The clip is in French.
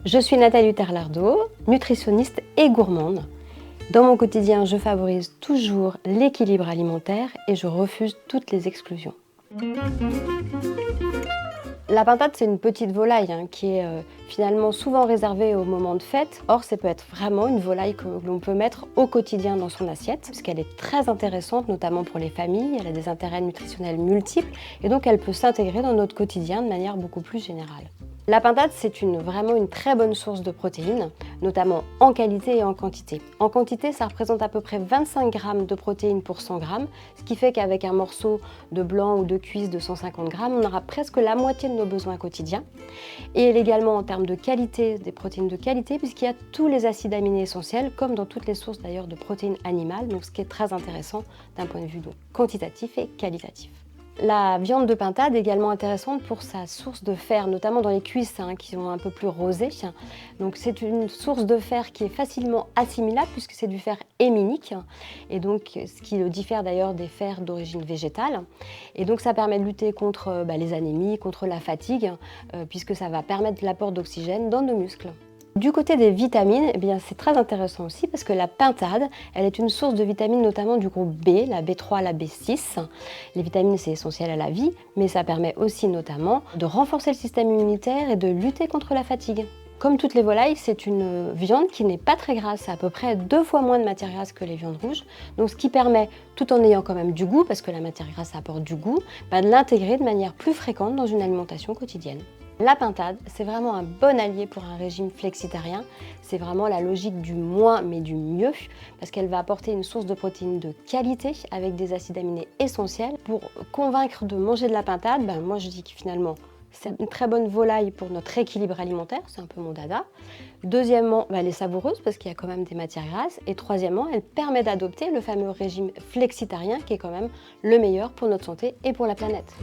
Je suis Nathalie Terlardo, nutritionniste et gourmande. Dans mon quotidien, je favorise toujours l'équilibre alimentaire et je refuse toutes les exclusions. La pintade, c'est une petite volaille qui est finalement souvent réservée au moment de fête. Or, ça peut être vraiment une volaille que l'on peut mettre au quotidien dans son assiette, parce qu'elle est très intéressante, notamment pour les familles. Elle a des intérêts nutritionnels multiples et donc elle peut s'intégrer dans notre quotidien de manière beaucoup plus générale. La pintade, c'est vraiment une très bonne source de protéines, notamment en qualité et en quantité. En quantité, ça représente à peu près 25 grammes de protéines pour 100 grammes, ce qui fait qu'avec un morceau de blanc ou de cuisse de 150 grammes, on aura presque la moitié de nos besoins quotidiens. Et elle est également en termes de qualité, des protéines de qualité, puisqu'il y a tous les acides aminés essentiels, comme dans toutes les sources d'ailleurs de protéines animales, donc ce qui est très intéressant d'un point de vue donc, quantitatif et qualitatif. La viande de pintade est également intéressante pour sa source de fer, notamment dans les cuisses qui sont un peu plus rosées. Donc c'est une source de fer qui est facilement assimilable puisque c'est du fer héminique, et donc ce qui le diffère d'ailleurs des fers d'origine végétale. Et donc ça permet de lutter contre les anémies, contre la fatigue, puisque ça va permettre l'apport d'oxygène dans nos muscles. Du côté des vitamines, c'est très intéressant aussi parce que la pintade, elle est une source de vitamines notamment du groupe B, la B3, la B6. Les vitamines, c'est essentiel à la vie, mais ça permet aussi notamment de renforcer le système immunitaire et de lutter contre la fatigue. Comme toutes les volailles, c'est une viande qui n'est pas très grasse, c'est à peu près 2 fois moins de matière grasse que les viandes rouges. Donc ce qui permet, tout en ayant quand même du goût, parce que la matière grasse apporte du goût, de l'intégrer de manière plus fréquente dans une alimentation quotidienne. La pintade, c'est vraiment un bon allié pour un régime flexitarien. C'est vraiment la logique du moins mais du mieux, parce qu'elle va apporter une source de protéines de qualité avec des acides aminés essentiels. Pour convaincre de manger de la pintade, moi je dis que finalement c'est une très bonne volaille pour notre équilibre alimentaire, c'est un peu mon dada. Deuxièmement, elle est savoureuse parce qu'il y a quand même des matières grasses. Et troisièmement, elle permet d'adopter le fameux régime flexitarien qui est quand même le meilleur pour notre santé et pour la planète.